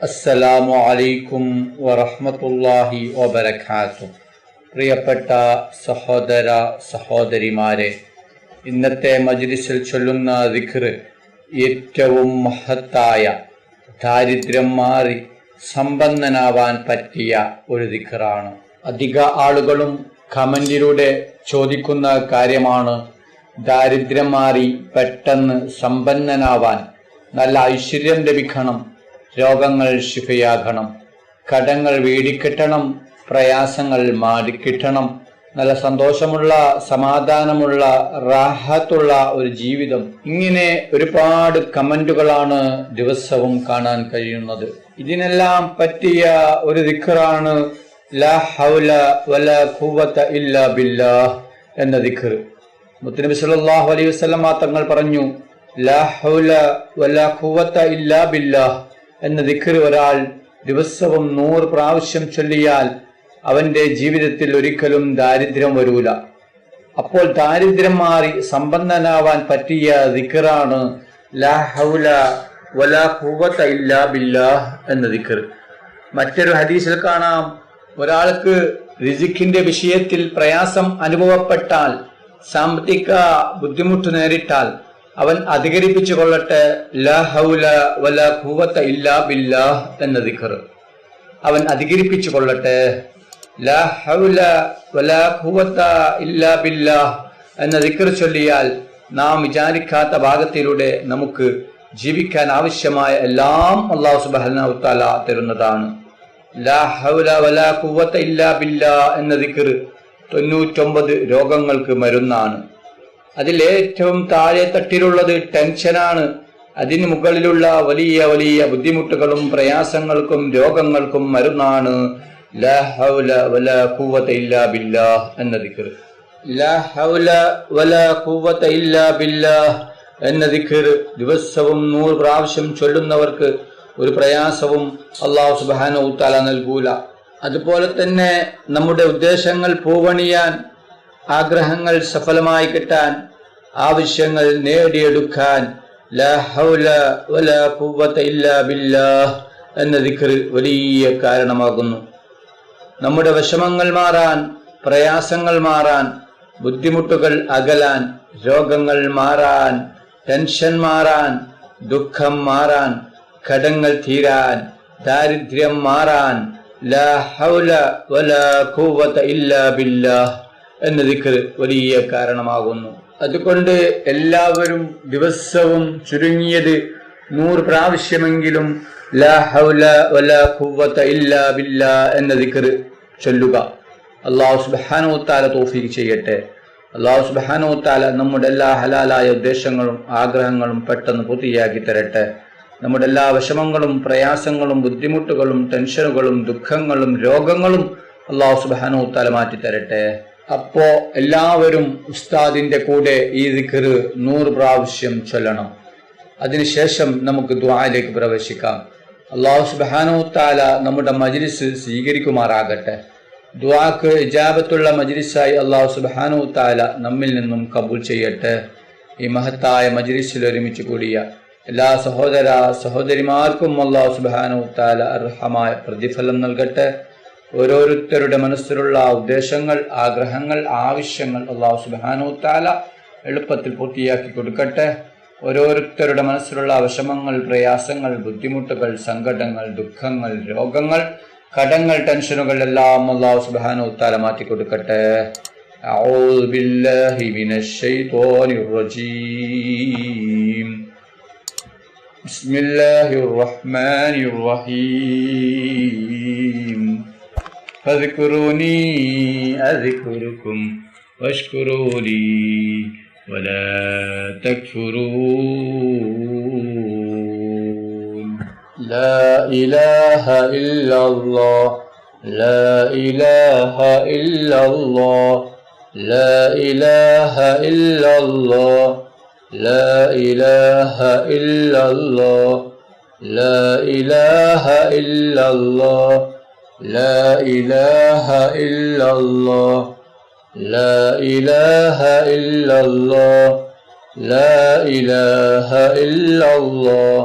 അസ്സലാമു അലൈക്കും വറഹ്മത്തുള്ളാഹി വബറകാതുഹു. പ്രിയപ്പെട്ട സഹോദര സഹോദരിമാരെ, ഇന്നത്തെ മജ്ലിസിൽ ചൊല്ലുന്ന ദിക്ർ ഏറ്റവും മഹത്തായ, ദാരിദ്ര്യം മാറി സമ്പന്നനാവാൻ പറ്റിയ ഒരു ദിക്റാണ്. അധിക ആളുകളും കമന്റിലൂടെ ചോദിക്കുന്ന കാര്യമാണ്, ദാരിദ്ര്യം മാറി പെട്ടെന്ന് സമ്പന്നനാവാൻ, നല്ല ഐശ്വര്യം ലഭിക്കണം, രോഗങ്ങൾ ശിഫയാകണം, കടങ്ങൾ വീടിക്കിട്ടണം, പ്രയാസങ്ങൾ മാറിക്കിട്ടണം, നല്ല സന്തോഷമുള്ള, സമാധാനമുള്ള, റാഹത്തുള്ള ഒരു ജീവിതം. ഇങ്ങനെ ഒരുപാട് കമന്റുകളാണ് ദിവസവും കാണാൻ കഴിയുന്നത്. ഇതിനെല്ലാം പറ്റിയ ഒരു ദിക്റാണ് ലാ ഹൗല വലാ ഖുവത ഇല്ലാ ബില്ലാഹ് എന്ന ദിക്ർ. മുത്തുനബി സല്ലല്ലാഹു അലൈഹി വസല്ലം തങ്ങൾ പറഞ്ഞു, ലാ ഹൗല വലാ ഖുവത ഇല്ലാ ബില്ലാഹ് എന്ന ദിക്ർ ഒരാൾ ദിവസവും 100 പ്രാവശ്യം ചൊല്ലിയാൽ അവന്റെ ജീവിതത്തിൽ ഒരിക്കലും ദാരിദ്ര്യം വരൂല. അപ്പോൾ ദാരിദ്ര്യം മാറി സമ്പന്നനാവാൻ പറ്റിയ ദിക്റാണ് ലാ ഹൗല വലാ ഖുവത ഇല്ലാ ബില്ലാഹ് എന്ന ദിക്ർ. മറ്റൊരു ഹദീസിൽ കാണാം, ഒരാൾക്ക് റിസിക്കിന്റെ വിഷയത്തിൽ പ്രയാസം അനുഭവപ്പെട്ടാൽ, സാമ്പത്തിക ബുദ്ധിമുട്ട് നേരിട്ടാൽ അവൻ അധികരിപ്പിച്ചു കൊള്ളട്ടെ ലാ ഹൗല വലാ ഖുവത ഇല്ലാ ബില്ലാഹ് എന്ന ദിക്ർ. അവൻ അധികരിപ്പിച്ചു കൊള്ളട്ടെ ലാ ഹൗല വലാ ഖുവത ഇല്ലാ ബില്ലാഹ് എന്ന ദിക്ർ ചൊല്ലിയാൽ നാം വിചാരിക്കാത്ത ഭാഗത്തിലൂടെ നമുക്ക് ജീവിക്കാൻ ആവശ്യമായ എല്ലാം അല്ലാഹു സുബ്ഹാനഹു വ തആല തരുന്നതാണ്. ലാ ഹൗല വലാ ഖുവത ഇല്ലാ ബില്ലാഹ് എന്ന ദിക്ർ 99 രോഗങ്ങൾക്ക് മരുന്നാണ്. അതിലേറ്റവും താഴെ തട്ടിലുള്ളത് ടെൻഷനാണ്. അതിന് മുകളിലുള്ള വലിയ വലിയ ബുദ്ധിമുട്ടുകളും പ്രയാസങ്ങൾക്കും രോഗങ്ങൾക്കും മരുന്നാണ് ലാ ഹൗല വലാ ഖുവത ഇല്ലാ ബില്ലാഹ് എന്ന ദിക്ർ. ലാ ഹൗല വലാ ഖുവത ഇല്ലാ ബില്ലാഹ് എന്ന ദിക്ർ ദിവസവും 100 പ്രാവശ്യം ചൊല്ലുന്നവർക്ക് ഒരു പ്രയാസവും അല്ലാഹു സുബ്ഹാനഹു വ തആല നൽകൂല. അതുപോലെ തന്നെ നമ്മുടെ ഉദ്ദേശങ്ങൾ പൂവണിയാൻ, ആഗ്രഹങ്ങൾ സഫലമായി കിട്ടാൻ, ആവശ്യങ്ങൾ നേടിയെടുക്കാൻ ലാ ഹൗല വലാ ഖുവത ഇല്ലാ ബില്ലാഹ് എന്ന ദിക്ർ വലിയ കാരണമാകുന്നു. നമ്മുടെ വിഷമങ്ങൾ മാറാൻ, പ്രയാസങ്ങൾ മാറാൻ, ബുദ്ധിമുട്ടുകൾ അകലാൻ, രോഗങ്ങൾ മാറാൻ, ടെൻഷൻ മാറാൻ, ദുഃഖം മാറാൻ, കടങ്ങൾ തീരാൻ, ദാരിദ്ര്യം മാറാൻ ലാ ഹൗല വലാ ഖുവത ഇല്ലാ ബില്ലാഹ് എന്ന ദിക്ർ വലിയ കാരണമാകുന്നു. അതുകൊണ്ട് എല്ലാവരും ദിവസവും ചുരുങ്ങിയത് 100 പ്രാവശ്യമെങ്കിലും ലാ ഹൗല വലാ ഖുവത ഇല്ലാ ബില്ലാഹ് എന്ന ദിക്ർ ചൊല്ലുക. അല്ലാഹു സുബ്ഹാനഹു വ തആല തൗഫീഖ് ചെയ്യട്ടെ. അല്ലാഹു സുബ്ഹാനഹു വ തആല നമ്മുടെ എല്ലാ ഹലാലായ ഉദ്ദേശങ്ങളും ആഗ്രഹങ്ങളും പെട്ടെന്ന് പൂർത്തിയാക്കി തരട്ടെ. നമ്മുടെ എല്ലാ വിഷമങ്ങളും പ്രയാസങ്ങളും ബുദ്ധിമുട്ടുകളും ടെൻഷനുകളും ദുഃഖങ്ങളും രോഗങ്ങളും അല്ലാഹു സുബ്ഹാനഹു വ തആല മാറ്റി തരട്ടെ. അപ്പോ എല്ലാവരും ഉസ്താദിന്റെ കൂടെ ഈ ദിക്ർ 100 പ്രാവശ്യം ചൊല്ലണം. അതിനുശേഷം നമുക്ക് ദുആയിലേക്ക് പ്രവേശിക്കാം. അല്ലാഹു സുബ്ഹാനഹു വ തആല നമ്മുടെ മജ്ലിസ് സ്വീകരിക്കുമാറാകട്ടെ. ദുആക്ക് ഇജാബത്തുള്ള മജ്ലിസായി അല്ലാഹു സുബ്ഹാനഹു വ തആല നമ്മിൽ നിന്നും കബൂൽ ചെയ്യട്ടെ. ഈ മഹത്തായ മജ്ലിസിൽ ഒരുമിച്ച് കൂടിയ എല്ലാ സഹോദര സഹോദരിമാർക്കും അല്ലാഹു സുബ്ഹാനഹു വ തആല അർഹമായ പ്രതിഫലം നൽകട്ടെ. ഓരോരുത്തരുടെ മനസ്സിലുള്ള ഉദ്ദേശങ്ങൾ, ആഗ്രഹങ്ങൾ, ആവശ്യങ്ങൾ അല്ലാഹു സുബ്ഹാനഹു വ തആല എളുപ്പത്തിൽ പൂർത്തിയാക്കി കൊടുക്കട്ടെ. ഓരോരുത്തരുടെ മനസ്സിലുള്ള വിഷമങ്ങൾ, പ്രയാസങ്ങൾ, ബുദ്ധിമുട്ടുകൾ, സങ്കടങ്ങൾ, ദുഃഖങ്ങൾ, രോഗങ്ങൾ, കടങ്ങൾ, ടെൻഷനുകൾ എല്ലാം അല്ലാഹു സുബ്ഹാനഹു വ തആല മാറ്റി കൊടുക്കട്ടെ. അഊദു ബില്ലാഹി മിനശ് ശൈത്വാനിർ റജീം. ബിസ്മില്ലാഹിർ റഹ്മാനിർ റഹീം. ഫദ്കുറൂനി അദ്കുറുകും വഷ്കുറൂലി വലാ തക്ഫുറൂൻ. ലാ ഇലാഹ ഇല്ലല്ലാഹ് ലാ ഇലാഹ ഇല്ലല്ലാഹ് ലാ ഇലാഹ ഇല്ലല്ലാഹ് ലാ ഇലാഹ ഇല്ലല്ലാഹ് ലാ ഇലാഹ ഇല്ലല്ലാഹ് ലാ ഇലാഹ ഇല്ലല്ലാഹ് ലാ ഇലാഹ ഇല്ലല്ലാഹ് ലാ ഇലാഹ ഇല്ലല്ലാഹ്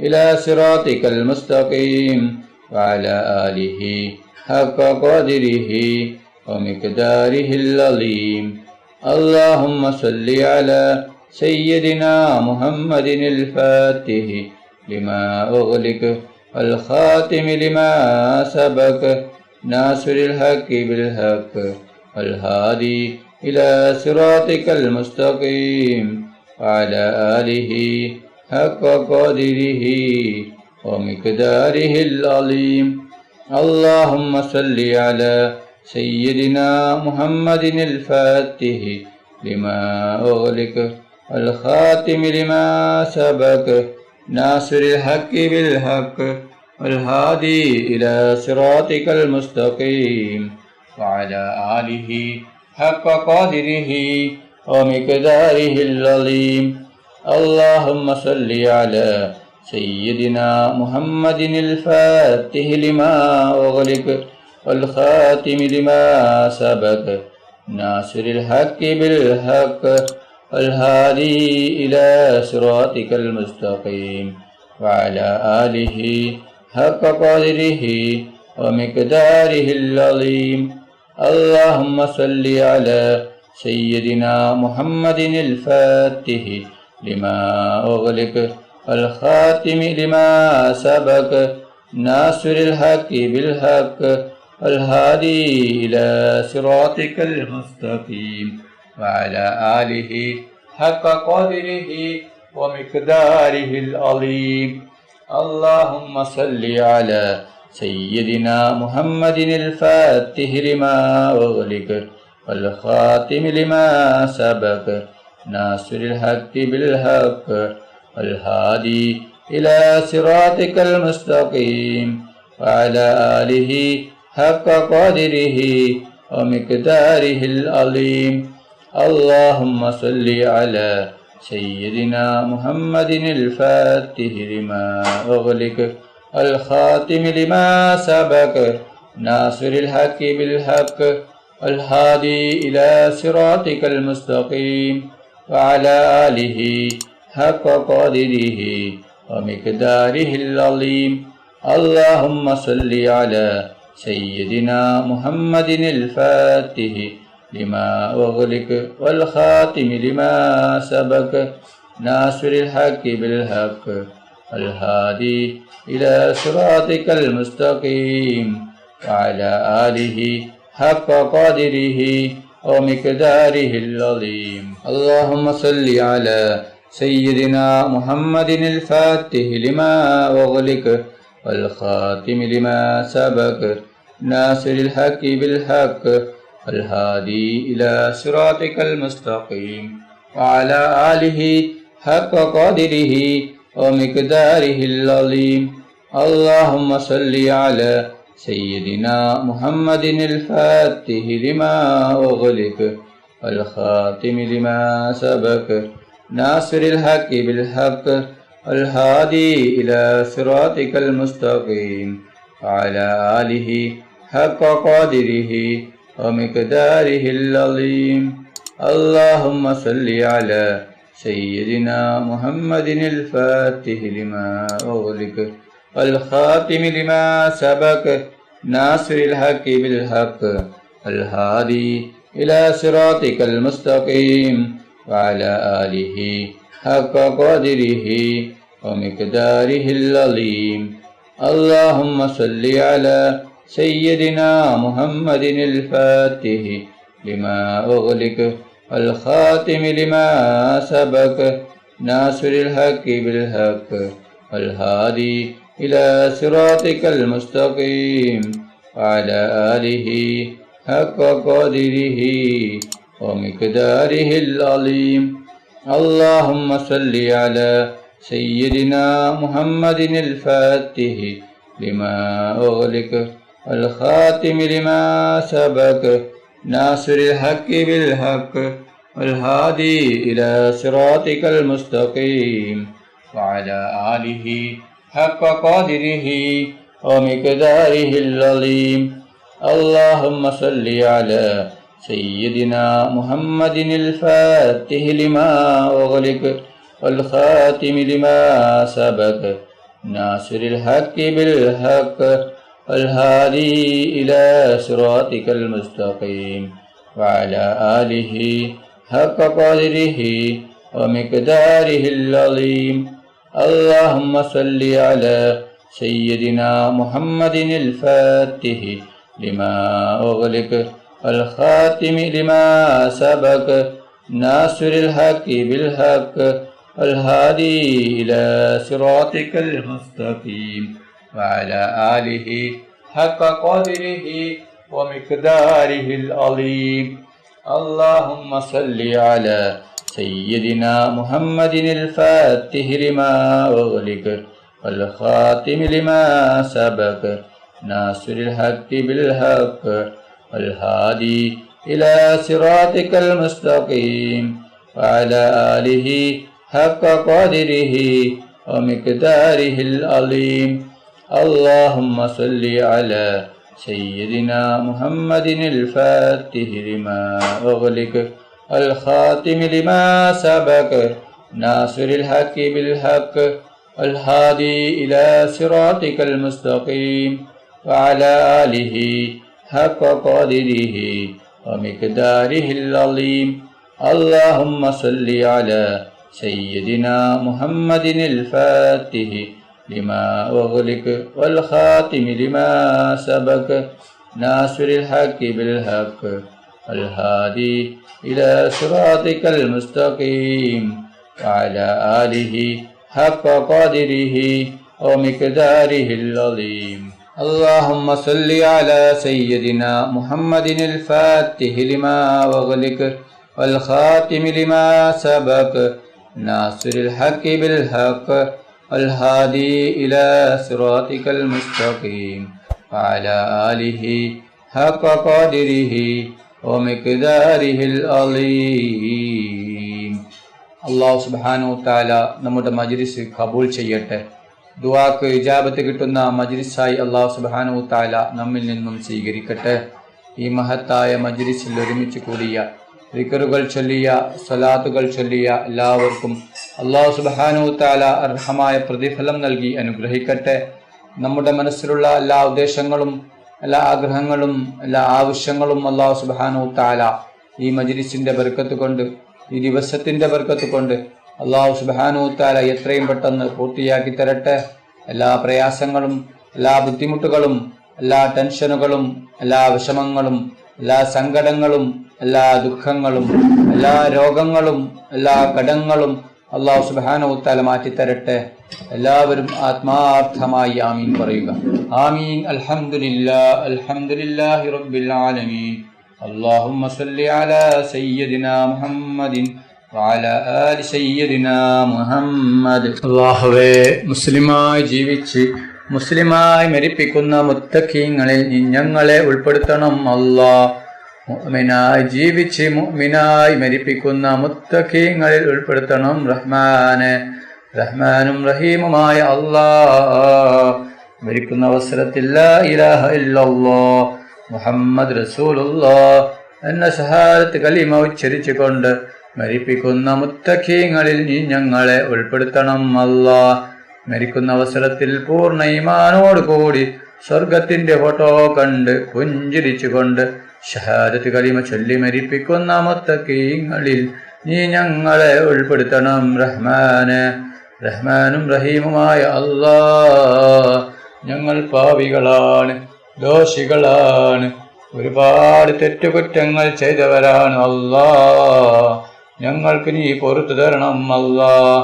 إلى صراطك المستقيم وعلى آله حق قدره ومقداره العظيم. اللهم صل على سيدنا محمد الفاتح لما أغلق والخاتم لما سبق ناصر الحق بالحق والهادي إلى صراطك المستقيم وعلى آله حق قدره ومقداره العظيم. اللهم صل على سيدنا محمد الفاتح لما أغلق والخاتم لما سبق ناصر الحق بالحق والهادي إلى صراطك المستقيم وعلى آله حق قدره ومقداره العظيم. اللهم صل على سيدنا محمد الفاتح لما أغلق والخاتم لما سبق ناصر الحق بالحق والهادي إلى صراطك المستقيم وعلى آله حق قدره ومقداره العظيم. اللهم صل على سيدنا محمد الفاتح لما أغلق والخاتم لما سبق ناصر الحق بالحق والهادي إلى صراطك المستقيم وعلى آله حق قدره ومقداره العظيم. اللهم صل على سيدنا محمد الفاتح لما أغلق والخاتم لما سبق ناصر الحق بالحق والهادي إلى صراطك المستقيم وعلى آله حق قدره ومقداره العظيم. اللهم صل على سيدنا محمد الفاتح لما أغلق والخاتم لما سبق ناصر الحق بالحق والهادي إلى صراطك المستقيم وعلى آله حق قدره ومقداره العظيم. اللهم صل على سيدنا محمد الفاتح لما أغلق والخاتم لما سبق ناصر الحق بالحق والهادي إلى صراطك المستقيم وعلى آله حق قدره ومقداره العظيم. اللهم صل على سيدنا محمد الفاتح لما أغلق والخاتم لما سبق ناصر الحق بالحق والهادي إلى صراطك المستقيم وعلى آله حق قدره ومقداره العظيم. اللهم صل على سيدنا محمد الفاتح لما أغلق والخاتم لما سبق ناصر الحق بالحق والهادي إلى صراطك المستقيم وعلى آله حق قدره ومقداره العظيم. اللهم صل على سيدنا محمد الفاتح لما أغلق والخاتم لما سبق ناصر الحق بالحق والهادي إلى صراطك المستقيم وعلى آله حق قدره ومقداره العظيم. اللهم صل على سيدنا محمد الفاتح لما أغلق والخاتم لما سبق ناصر الحق بالحق والهادي إلى صراطك المستقيم وعلى آله حق قدره ومقداره العظيم. اللهم صل على سيدنا محمد الفاتح لما أغلق والخاتم لما سبق ناصر الحق بالحق والهادي إلى صراطك المستقيم وعلى آله حق قدره ومقداره العظيم. اللهم صل على سيدنا محمد الفاتح لما أغلق والخاتم لما سبق ناصر الحق بالحق الهادي إلى صراطك المستقيم وعلى آله حق قدره ومقداره العظيم. اللهم صل على سيدنا محمد الفاتح لما أغلق الخاتم لما سبق ناصر الحق بالحق الهادي إلى صراطك المستقيم وعلى آله حق قدره ومقداره العظيم. اللهم صل على سيدنا محمد الفاتح لما أغلق والخاتم لما سبق ناصر الحق بالحق الهادي إلى صراطك المستقيم وعلى آله حق قدره ومقداره العظيم. اللهم صل على سيدنا محمد الفاتح لما أغلق الخاتم لما سبق ناصر الحق بالحق الهادي إلى صراطك المستقيم وعلى آله حق قدره ومقداره العظيم. اللهم صل على سيدنا محمد الفاتح لما أغلق والخاتم لما سبق ناصر الحق بالحق الهادي إلى صراطك المستقيم وعلى آله حق قدره ومقداره العظيم. اللهم صل على سيدنا محمد الفاتح لما أغلق والخاتم لما سبق ناصر الحق بالحق الهادي إلى صراطك المستقيم وعلى آله حق قدره ومقداره العظيم. അല്ലാഹു സുബ്ഹാനഹു വ തആല നമ്മുടെ മജ്ലിസ് കബൂൽ ചെയ്യട്ടെ. ദുആക്ക് ഇജാബത്ത് കിട്ടുന്ന മജ്ലിസായി അല്ലാഹു സുബ്ഹാനഹു വ തആല നമ്മിൽ നിന്നും സ്വീകരിക്കട്ടെ. ഈ മഹത്തായ മജ്ലിസിൽ ഒരുമിച്ച് കൂടിയ ദിക്റുകൾ ചൊല്ലിയ സ്വലാത്തുകൾ ചൊല്ലിയ എല്ലാവർക്കും അല്ലാഹു സുബ്ഹാനഹു വ തആല അർഹമായ പ്രതിഫലം നൽകി അനുഗ്രഹിക്കട്ടെ. നമ്മുടെ മനസ്സിലുള്ള എല്ലാ ഉദ്ദേശങ്ങളും എല്ലാ ആഗ്രഹങ്ങളും എല്ലാ ആവശ്യങ്ങളും അല്ലാഹു സുബ്ഹാനഹു വ തആല ഈ മജ്ലിസിന്റെ ബർക്കത്ത് കൊണ്ട് ഈ ദിവസത്തിന്റെ ബർക്കത്ത് കൊണ്ട് അല്ലാഹു സുബ്ഹാനഹു വ തആല എത്രയും പെട്ടെന്ന് പൂർത്തിയാക്കി തരട്ടെ. എല്ലാ പ്രയാസങ്ങളും എല്ലാ ബുദ്ധിമുട്ടുകളും എല്ലാ ടെൻഷനുകളും എല്ലാ വിഷമങ്ങളും എല്ലാ സങ്കടങ്ങളും എല്ലാ ദുഃഖങ്ങളും എല്ലാ രോഗങ്ങളും എല്ലാ കടങ്ങളും അല്ലാഹു സുബ്ഹാനഹു വ തആല മാറ്റിത്തരട്ടെ. എല്ലാവരും ആത്മാർത്ഥമായി ആമീൻ പറയുക. ആമീൻ. അൽഹംദുലില്ലാഹ് അൽഹംദുലില്ലാഹി റബ്ബിൽ ആലമീൻ. اللهم صل على سيدنا محمد وعلى آل سيدنا محمد. അല്ലാഹുവേ, മുസ്ലിമായി ജീവിച്ച് മുസ്ലിമായി മരിപ്പിക്കുന്ന മുത്തഖീങ്ങളിൽ ഞങ്ങളെ ഉൾപ്പെടുത്തണം. അല്ലാഹ്, മുഅ്മിനായി ജീവിച്ച് മുഅ്മിനായി മരിപ്പിക്കുന്ന മുത്തഖീങ്ങളിൽ ഉൾപ്പെടുത്തണം. റഹ്മാനും റഹീമുമായ അല്ലാഹ്, മരിക്കുന്ന അവസരത്തിൽ ലാ ഇലാഹ ഇല്ലല്ലാഹ് മുഹമ്മദ് റസൂലുള്ളാഹ് എന്ന ഷഹാദത്ത് കലിമ ഉച്ചരിച്ചുകൊണ്ട് മരിപ്പിക്കുന്ന മുത്തഖീങ്ങളിൽ നീ ഞങ്ങളെ ഉൾപ്പെടുത്തണം. അല്ലാഹ്, മരിക്കുന്ന അവസരത്തിൽ പൂർണ്ണ ഈമാനോട് കൂടി സ്വർഗത്തിന്റെ ഫോട്ടോ കണ്ട് പുഞ്ചിരിച്ചുകൊണ്ട് ഷഹാദത്ത് കലിമ ചൊല്ലി മരിപ്പിക്കുന്ന മുത്തഖീങ്ങളിൽ നീ ഞങ്ങളെ ഉൾപ്പെടുത്തണം. റഹ്മാനും റഹീമുമായ അല്ലാഹ്, ഞങ്ങൾ പാപികളാണ്, ദോഷികളാണ്, ഒരുപാട് തെറ്റുകുറ്റങ്ങൾ ചെയ്തവരാണ്. അല്ലാഹ്, ഞങ്ങൾക്ക് നീ പൊറുത്തു തരണം. അല്ലാഹ്,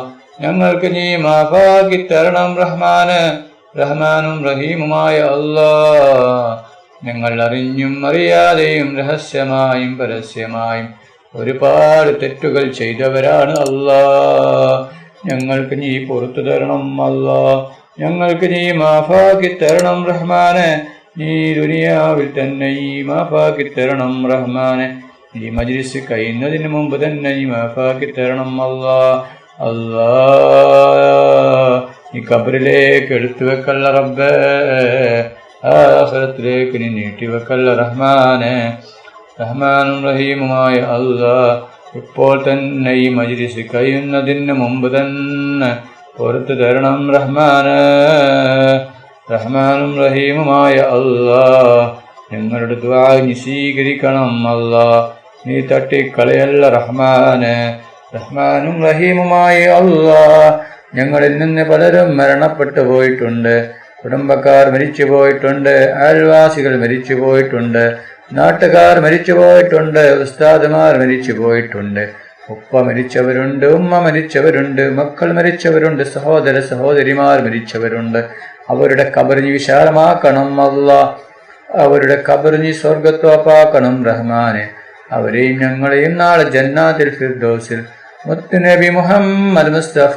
ഞങ്ങൾക്ക് നീ മാഫാക്കി തരണം. റഹ്മാനും റഹീമുമായ അല്ലാഹ്, ഞങ്ങൾ അറിഞ്ഞും അറിയാതെയും രഹസ്യമായും പരസ്യമായും ഒരുപാട് തെറ്റുകൾ ചെയ്തവരാണ്. അല്ലാഹ്, ഞങ്ങൾക്ക് നീ പൊറുത്തു തരണം. അല്ലാഹ്, ഞങ്ങൾക്ക് നീ മാഫാക്കി തരണം. നീ ദുനിയാവിൽ തന്നെ ഈ മാഫാക്കി തരണം. ഈ മജ്ലിസ് കഴിയുന്നതിന് മുമ്പ് തന്നെ നീ മാഫാക്കി തരണം. അല്ലാഹ്, ഈ ഖബറിലേക്ക് എടുത്തു വെക്കല്ല റബ്ബേ, ആഖിറത്തിലേക്ക് നീ നീട്ടിവെക്കല്ല റഹ്മാനും റഹീമുമായ അല്ലാഹ്, ഇപ്പോൾ തന്നെ ഈ മജ്ലിസ് കഴിയുന്നതിന് മുമ്പ് തന്നെ പുറത്തു തരണം റഹ്മാന്. റഹ്മാനും റഹീമുമായ അല്ലാഹ് ഞങ്ങളുടെ ദുആ നീ സ്വീകരിക്കണം അല്ലാഹ്. നീ തട്ടിക്കളയല്ല റഹ്മാന്. റഹ്മാനും റഹീമുമായ അല്ലാഹ് ഞങ്ങളിൽ നിന്ന് പലരും മരണപ്പെട്ടു പോയിട്ടുണ്ട്. കുടുംബക്കാർ മരിച്ചു പോയിട്ടുണ്ട്, അയൽവാസികൾ മരിച്ചു പോയിട്ടുണ്ട്, നാട്ടുകാർ മരിച്ചു പോയിട്ടുണ്ട്, ഉസ്താദുമാർ മരിച്ചു പോയിട്ടുണ്ട്, ഉപ്പ മരിച്ചവരുണ്ട്, ഉമ്മ മരിച്ചവരുണ്ട്, മക്കൾ മരിച്ചവരുണ്ട്, സഹോദര സഹോദരിമാർ മരിച്ചവരുണ്ട്. അവരുടെ ഖബർ നീ വിശാലമാക്കണം അല്ലാഹ്. അവരുടെ ഖബർ നീ സ്വർഗത്തോപ്പാക്കണം റഹ്മാനെ. അവരെയും ഞങ്ങളെയും നാളെ ജന്നാത്തുൽ ഫിർദൗസിൽ മുത്തുനബി മുഹമ്മദ് മുസ്തഫ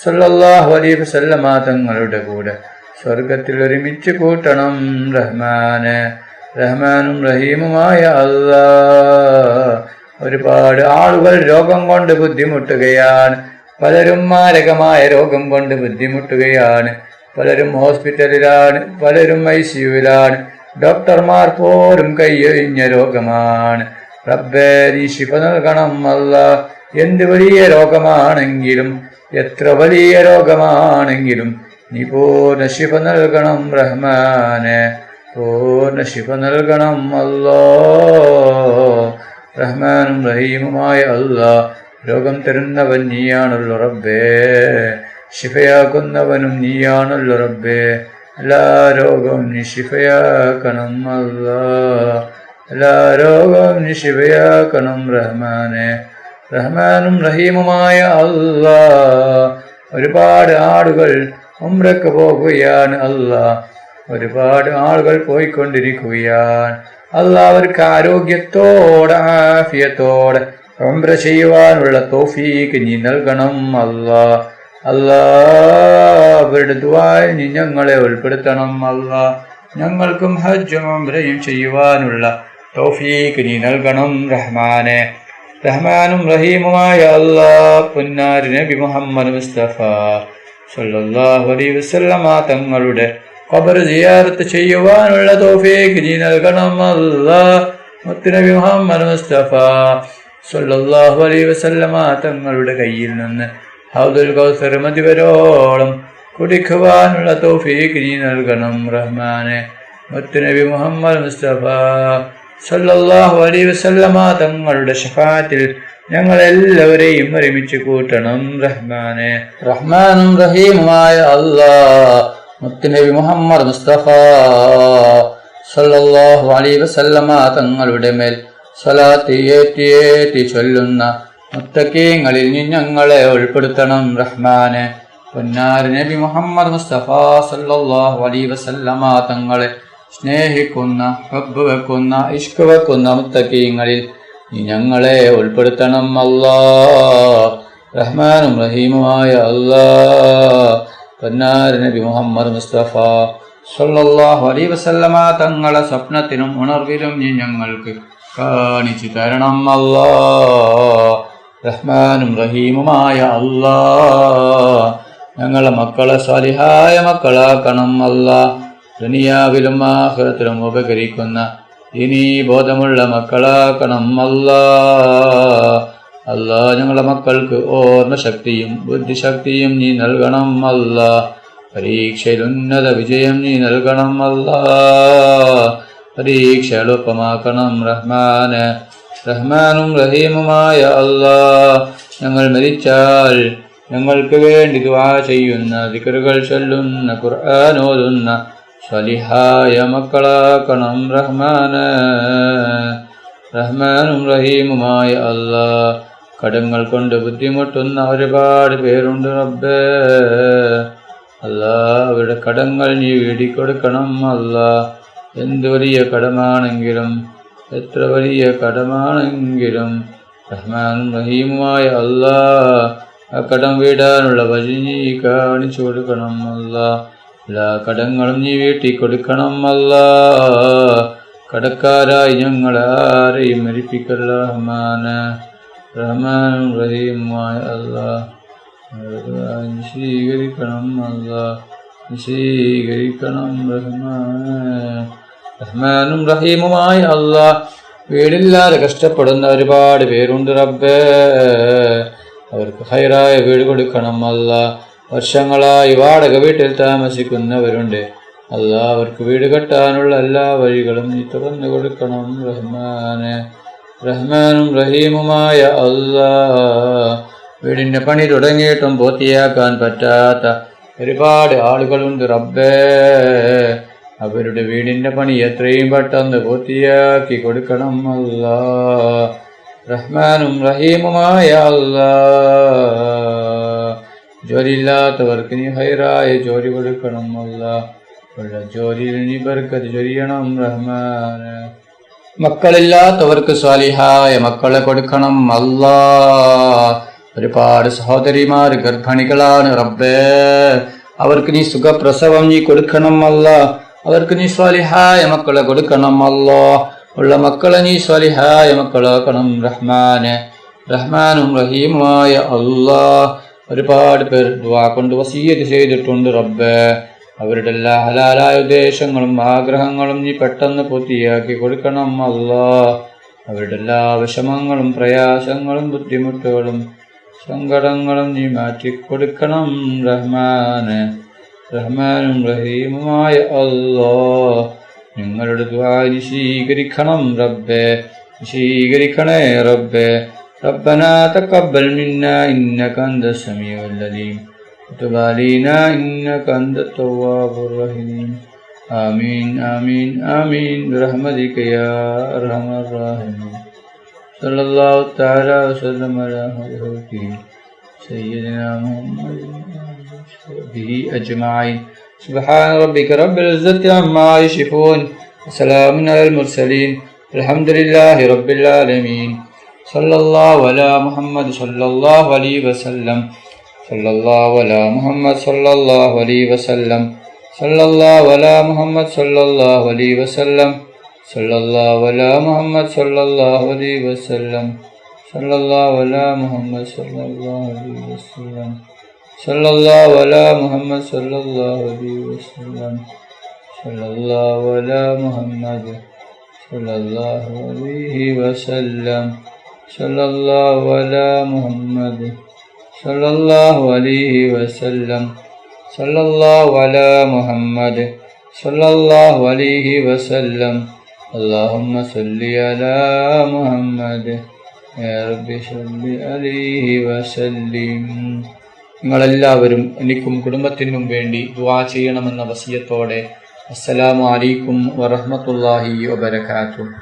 സല്ലല്ലാഹു അലൈഹി വസല്ലമ തങ്ങളുടെ കൂടെ സ്വർഗത്തിൽ ഒരുമിച്ച് കൂട്ടണം റഹ്മാനെ. റഹ്മാനും റഹീമുമായ അല്ലാഹ് ഒരുപാട് ആളുകൾ രോഗം കൊണ്ട് ബുദ്ധിമുട്ടുകയാണ്. പലരും മാരകമായ രോഗം കൊണ്ട് ബുദ്ധിമുട്ടുകയാണ്. പലരും ഹോസ്പിറ്റലിലാണ്, പലരും ICUവിലാണ്. ഡോക്ടർമാർ പോലും കൈയൊഴിഞ്ഞ രോഗമാണ്. റബ്ബേ നീ ശിഫ നൽകണം അല്ലാഹ്. എന്ത് വലിയ രോഗമാണെങ്കിലും, എത്ര വലിയ രോഗമാണെങ്കിലും നീ പൂർണ്ണ ശിഫ നൽകണം റഹ്മാനെ. പൂർണ്ണ ശിഫ നൽകണം അല്ലാഹ്. റഹ്മാനും റഹീമുമായ അല്ലാഹ് രോഗം തരുന്നവൻ നീയാണല്ലോ റബ്ബേ. ശിഫയാക്കുന്നവനും നീയാണല്ലോ റബ്ബേ. എല്ലാ രോഗവും നീ ശിഫയാക്കണം അല്ലാഹ്. എല്ലാ രോഗവും നീ ശിഫയാക്കണം റഹ്മാനെ. റഹ്മാനും റഹീമുമായ അല്ലാഹ് ഒരുപാട് ആളുകൾ ഉംറക്ക് പോകുകയാണ് അല്ലാഹ്. ഒരുപാട് ആളുകൾ പോയിക്കൊണ്ടിരിക്കുകയാണ് അല്ലാഹ്. അവർക്ക് ആരോഗ്യത്തോടെ ആഫിയത്തോടെ ഉംറ ചെയ്യുവാനുള്ള തൗഫീഖ് നീ നൽകണം അല്ലാഹ്. അല്ലാഹ് അവരുടെ ദുആയിൽ നീ ഞങ്ങളെ ഉൾപ്പെടുത്തണം അല്ലാഹ്. ഞങ്ങൾക്കും ഹജ്ജും ഉംറയും ചെയ്യുവാനുള്ള തൗഫീഖ് നീ നൽകണം റഹ്മാനെ. റഹ്മാനും റഹീമുമായ അല്ലാഹ് പുന്നാരി നബി മുഹമ്മദ് മുസ്തഫ സല്ലല്ലാഹു അലൈഹി വസല്ലമ തങ്ങളുടെ ഖബർ സിയാറത്ത് ചെയ്യുവാനുള്ള തൗഫീഖ് നീ നൽകണം അല്ലാഹ്. മുത്തുനബി മുഹമ്മദ് മുസ്തഫ സല്ലല്ലാഹു അലൈഹി വസല്ലമ തങ്ങളുടെ കയ്യിൽ നിന്ന് ഹൗദുൽ കൗസർ മതിവരോളം കുടിക്കുവാനുള്ള തൗഫീഖ് നീ നൽകണം റഹ്മാനെ. മുത്തുനബി മുഹമ്മദ് മുസ്തഫ സല്ലല്ലാഹു അലൈഹി വസല്ലമ തങ്ങളുടെ ശഫാഅത്തിൽ ഞങ്ങളെല്ലാവരെയും ഒരുമിച്ച് കൂട്ടണം റഹ്മാനെ. റഹ്മാനും റഹീമുമായ അല്ലാഹ് മുത്തുനബി മുഹമ്മദ് മുസ്തഫ സല്ലല്ലാഹു അലൈഹി വസല്ലമ തങ്ങളുടെ മേൽ സ്വലാത്ത് ഏറ്റി ചൊല്ലുന്ന മുത്തഖീങ്ങളിൽ നീ ഞങ്ങളെ ഉൾപ്പെടുത്തണം റഹ്മാനെ. പൊന്നാരി നബി മുഹമ്മദ് മുസ്തഫ സല്ലല്ലാഹു അലൈഹി വസല്ലമ തങ്ങളെ സ്നേഹിക്കുന്ന, ഹബ്ബ് വെക്കുന്ന, ഇഷ്ക് വെക്കുന്ന മുത്തഖീങ്ങളിൽ നീ ഞങ്ങളെ ഉൾപ്പെടുത്തണം അല്ലാഹ്. റഹ്മാനും റഹീമുമായ അല്ലാഹ് പൊന്നാരി നബി മുഹമ്മദ് മുസ്തഫ സല്ലല്ലാഹു അലൈഹി വസല്ലമ തങ്ങളെ സ്വപ്നത്തിനും ഉണർവിലും നീ ഞങ്ങൾക്ക് കാണിച്ചു തരണം അല്ലാഹ്. റഹ്മാനും റഹീമുമായ അല്ലാഹ് ഞങ്ങളെ മക്കളെ സാലിഹായ മക്കളാക്കണം അല്ലാഹ്. ദുനിയാവിലും ആഖിറത്തിലും ഉപകരിക്കുന്ന ഇനി ബോധമുള്ള മക്കളാക്കണം അല്ലാഹ്. അല്ലാഹ് ഞങ്ങളെ മക്കൾക്ക് ഓർമ്മ ശക്തിയും ബുദ്ധിശക്തിയും നീ നൽകണം അല്ലാഹ്. പരീക്ഷയിൽ ഉന്നത വിജയം നീ നൽകണം അല്ലാഹ്. പരീക്ഷ എളുപ്പമാക്കണം റഹ്മാനെ. റഹ്മാനും റഹീമുമായ അല്ലാഹ് ഞങ്ങൾ മരിച്ചാൽ ഞങ്ങൾക്ക് വേണ്ടി ദുആ ചെയ്യുന്ന, ദിക്റുകൾ ചൊല്ലുന്ന, ഖുർആൻ ഓതുന്ന സ്വലിഹായ മക്കളാക്കണം റഹ്മാനെ. റഹ്മാനും റഹീമുമായ അല്ലാഹ് കടങ്ങൾ കൊണ്ട് ബുദ്ധിമുട്ടുന്ന ഒരുപാട് പേരുണ്ട് റബ്ബേ. അല്ലാഹ് അവരുടെ കടങ്ങൾ നീ വീടിക്കൊടുക്കണം അല്ലാഹ്. എന്ത് വലിയ കടമാണെങ്കിലും, എത്ര വലിയ കടമാണെങ്കിലും റഹ്മാനും റഹീമുമായ അല്ലാഹ് ആ കടം വീടാനുള്ള വഴി നീ കാണിച്ചു കൊടുക്കണം അല്ലാഹ്. എല്ലാ കടങ്ങളും നീ വീട്ടിക്കൊടുക്കണം അല്ലാഹ്. കടക്കാരായി ഞങ്ങളാരെയും മരിപ്പിക്കല്ല റഹ്മാനെ. റഹ്മാനും റഹീമുമായ അല്ലാഹ് സ്വീകരിക്കണം അല്ലാഹ്. സ്വീകരിക്കണം റഹ്മാനെ. റഹ്മാനും റഹീമുമായ അല്ലാഹ് വീടില്ലാതെ കഷ്ടപ്പെടുന്ന ഒരുപാട് പേരുണ്ട് റബ്ബേ. അവർക്ക് ഹൈറായ വീട് കൊടുക്കണം അല്ലാ. വർഷങ്ങളായി വാടക വീട്ടിൽ താമസിക്കുന്നവരുണ്ട് അല്ലാ, അവർക്ക് വീട് കെട്ടാനുള്ള എല്ലാ വഴികളും നീ തുറന്നു കൊടുക്കണം റഹ്മാനെ. റഹ്മാനും റഹീമുമായ അല്ലാ, വീടിന്റെ പണി തുടങ്ങിയിട്ടും പൂർത്തിയാക്കാൻ പറ്റാത്ത ഒരുപാട് ആളുകളുണ്ട് റബ്ബേ. അവരുടെ വീടിന്റെ പണി എത്രയും പെട്ടെന്ന് പൂർത്തിയാക്കി കൊടുക്കണം അല്ലാ. റഹ്മാനും റഹീമുമായ അല്ലാ, ജോലിയില്ലാത്തവർക്ക് നീ ഹൈറായ ജോലി കൊടുക്കണം അല്ലാ. ഉള്ള ജോലിയിൽ നീ ബർക്കത്ത് ചൊരിയണം റഹ്മാനെ. മക്കളില്ലാത്തവർക്ക് സ്വാലിഹായ മക്കളെ കൊടുക്കണം അല്ലാ. ഒരുപാട് സഹോദരിമാർ ഗർഭിണികളാണ് റബ്ബേ, അവർക്ക് നീ സുഖപ്രസവം നീ കൊടുക്കണം അല്ലാ. അവർക്ക് നീ സ്വാലിഹായ മക്കളെ കൊടുക്കണം അല്ലാ. ഉള്ള മക്കളെ നീ സ്വാലിഹായ മക്കളാക്കണം റഹ്മാനെ. റഹ്മാനും റഹീമുമായ അല്ലാ, ഒരുപാട് പേർ ദുആ കൊണ്ട് വസിയ്യത്ത് ചെയ്തിട്ടുണ്ട് റബ്ബേ. അവരുടെ എല്ലാ ഹലാലായ ഉദ്ദേശങ്ങളും ആഗ്രഹങ്ങളും നീ പെട്ടെന്ന് പൂർത്തിയാക്കി കൊടുക്കണം അല്ലാ. അവരുടെ എല്ലാ വിഷമങ്ങളും പ്രയാസങ്ങളും ബുദ്ധിമുട്ടുകളും സങ്കടങ്ങളും നീ മാറ്റിക്കൊടുക്കണം റഹ്മാനെ. റഹ്മാനും റഹീമുമായ അല്ലാ, നിങ്ങളുടെ ദുആ നീ സ്വീകരിക്കണം റബ്ബേ, സ്വീകരിക്കണേ റബ്ബേ. ربنا تقبل منا إنك أنت السميع العليم وتب علينا إنك أنت التواب الرحيم. آمين آمين آمين برحمتك يا أرحم الراحمين. صلى الله تعالى وسلم على خلقه سيدنا محمد وصحبه أجمعين. سبحان ربك رب العزة عما يصفون وسلام على المرسلين الحمد لله رب العالمين. صلى الله على محمد صلى الله عليه وسلم. صلى الله على محمد صلى الله عليه وسلم. صلى الله على محمد صلى الله عليه وسلم. صلى الله على محمد صلى الله عليه وسلم. صلى الله على محمد صلى الله عليه وسلم. صلى الله على محمد صلى الله عليه وسلم. صلى الله على محمد صلى الله عليه وسلم. صلى الله على محمد صلى الله عليه وسلم. صلى الله على محمد صلى الله عليه وسلم. اللهم صل على محمد يا رب صل عليه وسلم. നിങ്ങളെല്ലാവരും എനിക്കും കുടുംബത്തിനും വേണ്ടി ദുആ ചെയ്യണമെന്ന വസിയത്തോടെ അസ്സലാമു അലൈക്കും വറഹ്മത്തുള്ളാഹി വബറകാതുഹു.